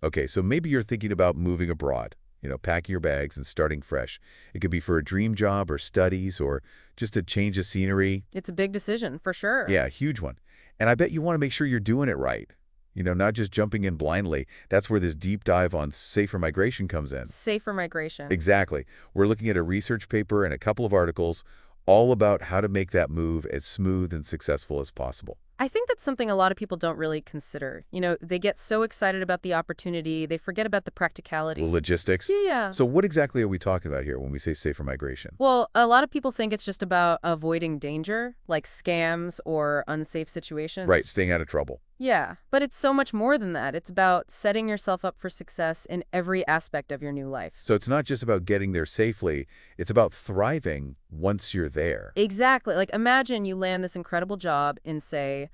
Okay, so maybe you're thinking about moving abroad, packing your bags and starting fresh. It could be for a dream job or studies or just a change of scenery. It's a big decision, for sure. Yeah, a huge one. And I bet you want to make sure you're doing it right. Not just jumping in blindly. That's where this deep dive on safer migration comes in. Safer migration. Exactly. We're looking at a research paper and a couple of articles all about how to make that move as smooth and successful as possible. I think that's something a lot of people don't really consider. They get so excited about the opportunity, they forget about the The practicality. logistics. Yeah. So what exactly are we talking about here when we say safer migration? Well, a lot of people think it's just about avoiding danger, like scams or unsafe Right, situations. staying out of trouble. Yeah, but it's so much more than that. It's about setting yourself up for success in every aspect of your new life. So it's not just about getting there safely, it's about thriving once you're there. Exactly. Like imagine you land this incredible job in, say,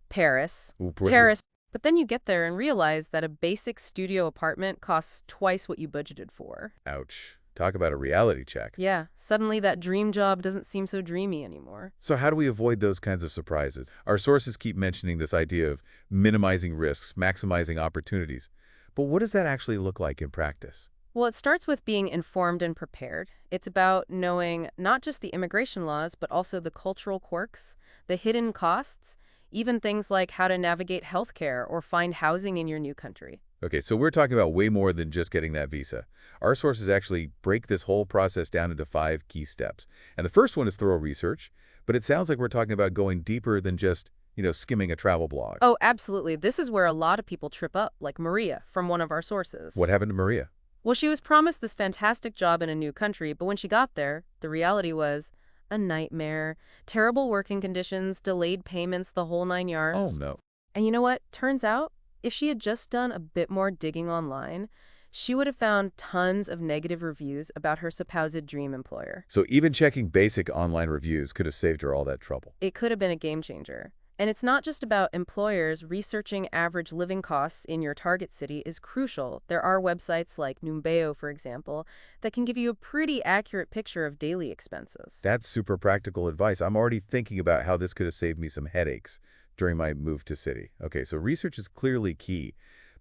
Paris. Ooh, Paris. But then you get there and realize that a basic studio apartment costs twice what you budgeted for. Ouch. Talk about a reality check. Yeah, suddenly that dream job doesn't seem so dreamy anymore. So how do we avoid those kinds of surprises? Our sources keep mentioning this idea of minimizing risks, maximizing opportunities. But what does that actually look like in practice? Well, it starts with being informed and prepared. It's about knowing not just the immigration laws, but also the cultural quirks, the hidden costs, even things like how to navigate healthcare or find housing in your new country. Okay, so we're talking about way more than just getting that visa. Our sources actually break this whole process down into 5 key steps. And the first one is thorough research, but it sounds like we're talking about going deeper than just, skimming a travel blog. Oh, absolutely. This is where a lot of people trip up, like Maria from one of our sources. What happened to Maria? Well, she was promised this fantastic job in a new country, but when she got there, the reality was a nightmare, terrible working conditions, delayed payments, the whole 9 yards. Oh, no. And you know what? Turns out, if she had just done a bit more digging online, she would have found tons of negative reviews about her supposed dream employer. So even checking basic online reviews could have saved her all that trouble. It could have been a game changer. And it's not just about employers. Researching average living costs in your target city is crucial. There are websites like Numbeo, for example, that can give you a pretty accurate picture of daily expenses. That's super practical advice. I'm already thinking about how this could have saved me some headaches during my move to city. Okay, so research is clearly key.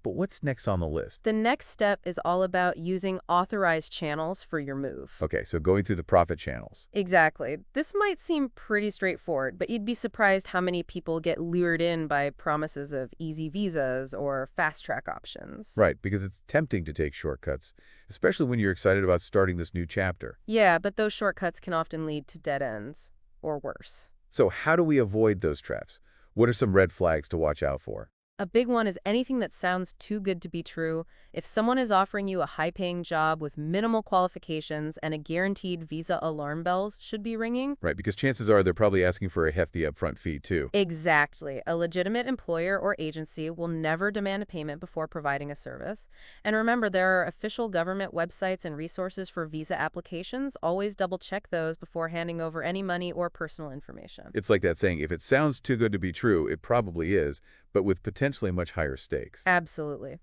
But what's next on the list? The next step is all about using authorized channels for your move. Okay, so going through the profit channels. Exactly. This might seem pretty straightforward, but you'd be surprised how many people get lured in by promises of easy visas or fast-track options. Right, because it's tempting to take shortcuts, especially when you're excited about starting this new chapter. Yeah, but those shortcuts can often lead to dead ends, or worse. So how do we avoid those traps? What are some red flags to watch out for? A big one is anything that sounds too good to be true. If someone is offering you a high-paying job with minimal qualifications and a guaranteed visa, alarm bells should be ringing. Right, because chances are they're probably asking for a hefty upfront fee too. Exactly. A legitimate employer or agency will never demand a payment before providing a service. And remember, there are official government websites and resources for visa applications. Always double-check those before handing over any money or personal information. It's like that saying, if it sounds too good to be true, it probably is, but with potentially much higher stakes. Absolutely.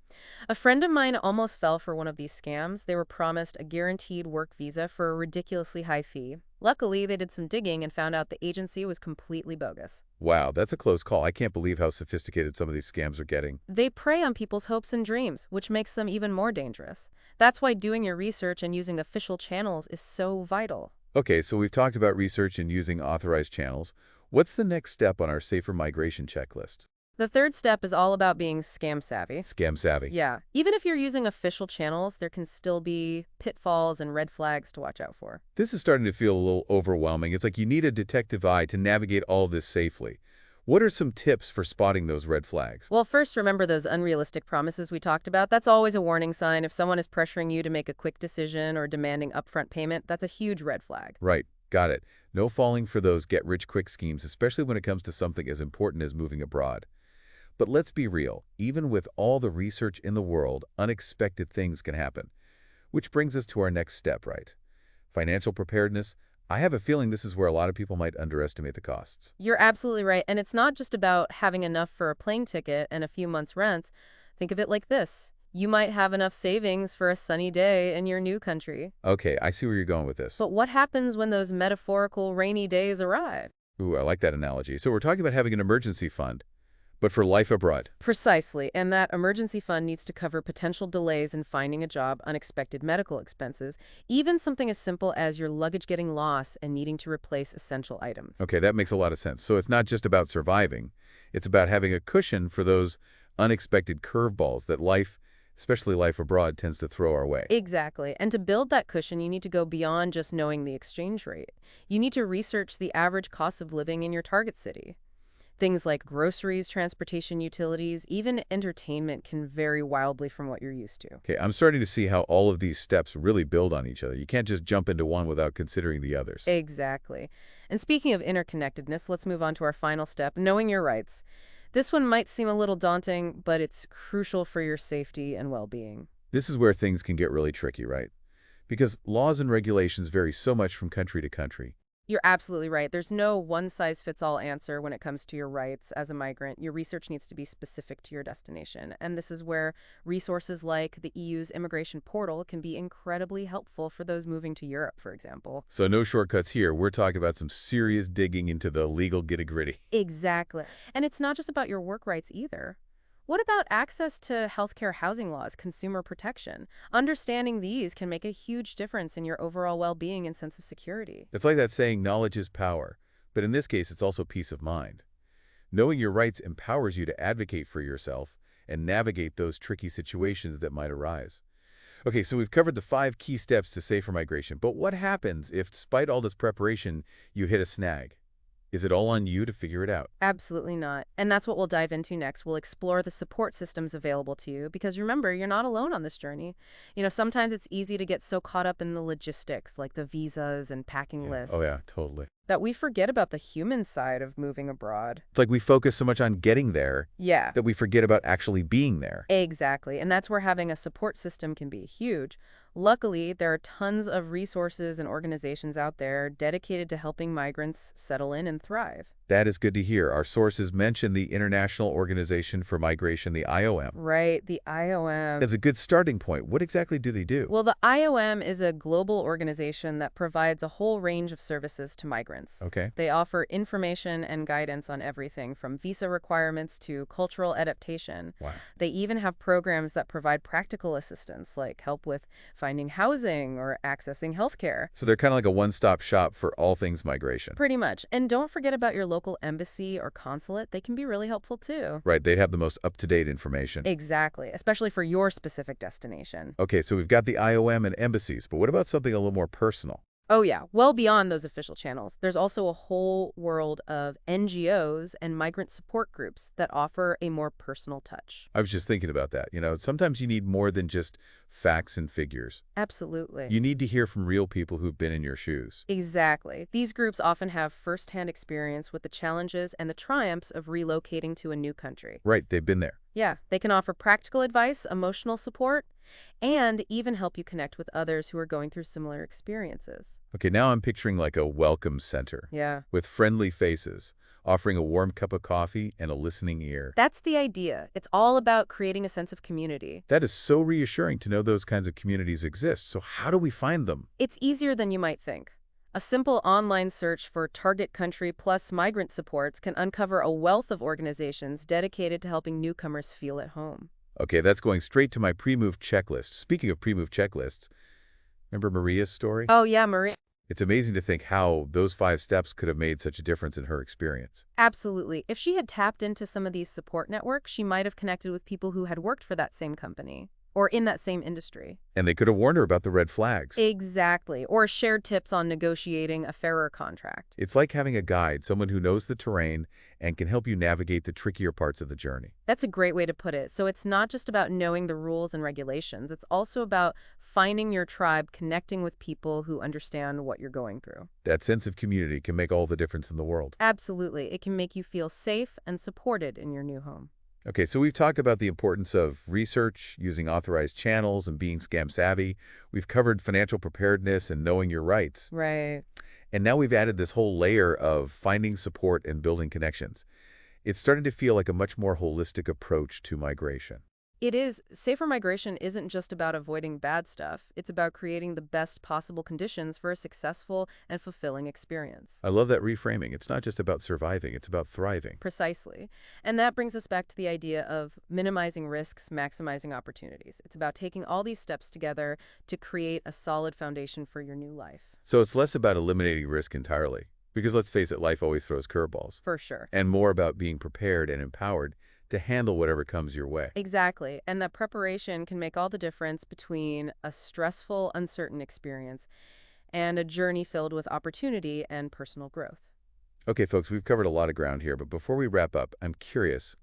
A friend of mine almost fell for one of these scams. They were promised a guaranteed work visa for a ridiculously high fee. Luckily, they did some digging and found out the agency was completely bogus. Wow, that's a close call. I can't believe how sophisticated some of these scams are getting. They prey on people's hopes and dreams, which makes them even more dangerous. That's why doing your research and using official channels is so vital. Okay, so we've talked about research and using authorized channels. What's the next step on our safer migration checklist? The third step is all about being scam savvy. Scam savvy. Yeah, even if you're using official channels, there can still be pitfalls and red flags to watch out for. This is starting to feel a little overwhelming. It's like you need a detective eye to navigate all this safely. What are some tips for spotting those red flags? Well, first, remember those unrealistic promises we talked about. That's always a warning sign. If someone is pressuring you to make a quick decision or demanding upfront payment, that's a huge red flag. Right, got it. No falling for those get-rich-quick schemes, especially when it comes to something as important as moving abroad. But let's be real, even with all the research in the world, unexpected things can happen. Which brings us to our next step, right? Financial preparedness. I have a feeling this is where a lot of people might underestimate the costs. You're absolutely right. And it's not just about having enough for a plane ticket and a few months' rent. Think of it like this. You might have enough savings for a sunny day in your new country. Okay, I see where you're going with this. But what happens when those metaphorical rainy days arrive? Ooh, I like that analogy. So we're talking about having an emergency fund. But for life abroad. Precisely, and that emergency fund needs to cover potential delays in finding a job, unexpected medical expenses, even something as simple as your luggage getting lost and needing to replace essential items. Okay, that makes a lot of sense. So it's not just about surviving. It's about having a cushion for those unexpected curveballs that life, especially life abroad, tends to throw our way. Exactly. And to build that cushion, you need to go beyond just knowing the exchange rate. You need to research the average cost of living in your target city. Things like groceries, transportation, utilities, even entertainment can vary wildly from what you're used to. Okay, I'm starting to see how all of these steps really build on each other. You can't just jump into one without considering the others. Exactly. And speaking of interconnectedness, let's move on to our final step, knowing your rights. This one might seem a little daunting, but it's crucial for your safety and well-being. This is where things can get really tricky, right? Because laws and regulations vary so much from country to country. You're absolutely right. There's no one-size-fits-all answer when it comes to your rights as a migrant. Your research needs to be specific to your destination. And this is where resources like the EU's immigration portal can be incredibly helpful for those moving to Europe, for example. So no shortcuts here. We're talking about some serious digging into the legal gritty. Exactly. And it's not just about your work rights either. What about access to healthcare, housing laws, consumer protection? Understanding these can make a huge difference in your overall well-being and sense of security. It's like that saying, knowledge is power. But in this case, it's also peace of mind. Knowing your rights empowers you to advocate for yourself and navigate those tricky situations that might arise. Okay, so we've covered the 5 key steps to safer migration. But what happens if, despite all this preparation, you hit a snag? Is it all on you to figure it out? Absolutely not. And that's what we'll dive into next. We'll explore the support systems available to you because remember, you're not alone on this journey. Sometimes it's easy to get so caught up in the logistics, like the visas and packing Yeah. lists, Oh, yeah, totally. that we forget about the human side of moving abroad. It's like we focus so much on getting there Yeah. that we forget about actually being there. Exactly. And that's where having a support system can be huge. Luckily, there are tons of resources and organizations out there dedicated to helping migrants settle in and thrive. That is good to hear. Our sources mention the International Organization for Migration, the IOM. Right, the IOM. As a good starting point, what exactly do they do? Well, the IOM is a global organization that provides a whole range of services to migrants. Okay. They offer information and guidance on everything from visa requirements to cultural adaptation. Wow. They even have programs that provide practical assistance, like help with finding housing or accessing healthcare. So they're kind of like a one-stop shop for all things migration. Pretty much. And don't forget about your local embassy or consulate. They can be really helpful too. Right, they'd have the most up-to-date information. Exactly, especially for your specific destination. Okay, so we've got the IOM and embassies, but what about something a little more personal? Oh yeah, well beyond those official channels, there's also a whole world of NGOs and migrant support groups that offer a more personal touch. I was just thinking about that. Sometimes you need more than just facts and figures. Absolutely. You need to hear from real people who've been in your shoes. Exactly. These groups often have firsthand experience with the challenges and the triumphs of relocating to a new country. Right, they've been there. Yeah, they can offer practical advice, emotional support, and even help you connect with others who are going through similar experiences. Okay, now I'm picturing like a welcome center Yeah. with friendly faces, offering a warm cup of coffee and a listening ear. That's the idea. It's all about creating a sense of community. That is so reassuring to know those kinds of communities exist. So how do we find them? It's easier than you might think. A simple online search for target country plus migrant supports can uncover a wealth of organizations dedicated to helping newcomers feel at home. Okay, that's going straight to my pre-move checklist. Speaking of pre-move checklists, remember Maria's story? Oh, yeah, Maria. It's amazing to think how those 5 steps could have made such a difference in her experience. Absolutely. If she had tapped into some of these support networks, she might have connected with people who had worked for that same company or in that same industry. And they could have warned her about the red flags. Exactly. Or shared tips on negotiating a fairer contract. It's like having a guide, someone who knows the terrain and can help you navigate the trickier parts of the journey. That's a great way to put it. So it's not just about knowing the rules and regulations. It's also about finding your tribe, connecting with people who understand what you're going through. That sense of community can make all the difference in the world. Absolutely. It can make you feel safe and supported in your new home. Okay, so we've talked about the importance of research, using authorized channels, and being scam savvy. We've covered financial preparedness and knowing your rights. Right. And now we've added this whole layer of finding support and building connections. It's starting to feel like a much more holistic approach to migration. It is. Safer migration isn't just about avoiding bad stuff. It's about creating the best possible conditions for a successful and fulfilling experience. I love that reframing. It's not just about surviving, it's about thriving. Precisely. And that brings us back to the idea of minimizing risks, maximizing opportunities. It's about taking all these steps together to create a solid foundation for your new life. So it's less about eliminating risk entirely, because let's face it, life always throws curveballs, For sure. and more about being prepared and empowered to handle whatever comes your way. Exactly. And that preparation can make all the difference between a stressful, uncertain experience and a journey filled with opportunity and personal growth. Okay, folks, we've covered a lot of ground here, but before we wrap up, I'm curious,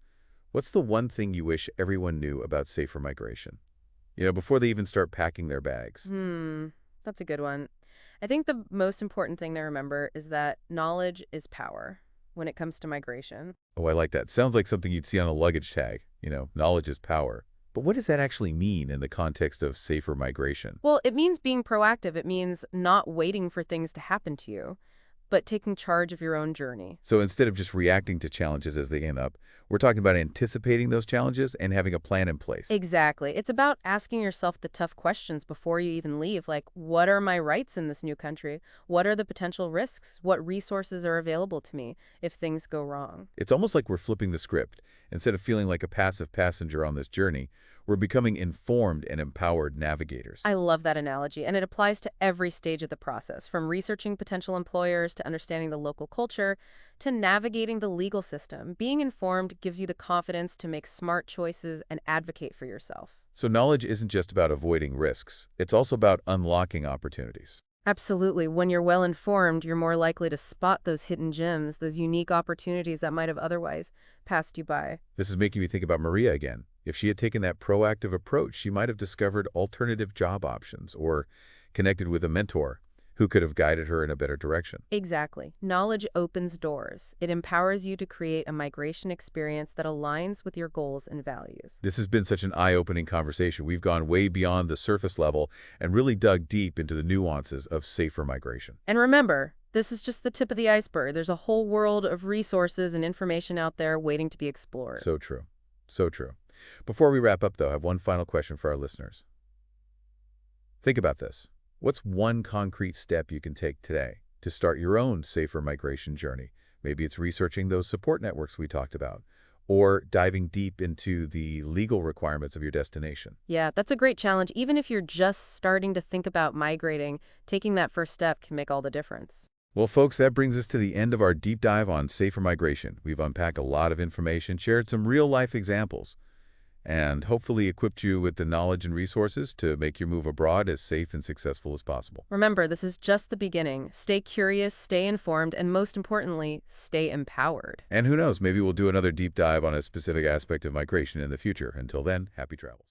what's the one thing you wish everyone knew about safer migration? Before they even start packing their bags. That's a good one. I think the most important thing to remember is that knowledge is power when it comes to migration. Oh, I like that. Sounds like something you'd see on a luggage tag. Knowledge is power. But what does that actually mean in the context of safer migration? Well, it means being proactive. It means not waiting for things to happen to you, but taking charge of your own journey. So instead of just reacting to challenges as they end up, we're talking about anticipating those challenges and having a plan in place. Exactly. It's about asking yourself the tough questions before you even leave, like, what are my rights in this new country? What are the potential risks? What resources are available to me if things go wrong? It's almost like we're flipping the script. Instead of feeling like a passive passenger on this journey, we're becoming informed and empowered navigators. I love that analogy, and it applies to every stage of the process, from researching potential employers to understanding the local culture to navigating the legal system. Being informed gives you the confidence to make smart choices and advocate for yourself. So knowledge isn't just about avoiding risks. It's also about unlocking opportunities. Absolutely. When you're well informed, you're more likely to spot those hidden gems, those unique opportunities that might have otherwise passed you by. This is making me think about Maria again. If she had taken that proactive approach, she might have discovered alternative job options or connected with a mentor who could have guided her in a better direction. Exactly. Knowledge opens doors. It empowers you to create a migration experience that aligns with your goals and values. This has been such an eye-opening conversation. We've gone way beyond the surface level and really dug deep into the nuances of safer migration. And remember, this is just the tip of the iceberg. There's a whole world of resources and information out there waiting to be explored. So true. So true. Before we wrap up, though, I have one final question for our listeners. Think about this. What's one concrete step you can take today to start your own safer migration journey? Maybe it's researching those support networks we talked about, or diving deep into the legal requirements of your destination. Yeah, that's a great challenge. Even if you're just starting to think about migrating, taking that first step can make all the difference. Well, folks, that brings us to the end of our deep dive on safer migration. We've unpacked a lot of information, shared some real-life examples, and hopefully equipped you with the knowledge and resources to make your move abroad as safe and successful as possible. Remember, this is just the beginning. Stay curious, stay informed, and most importantly, stay empowered. And who knows, maybe we'll do another deep dive on a specific aspect of migration in the future. Until then, happy travels.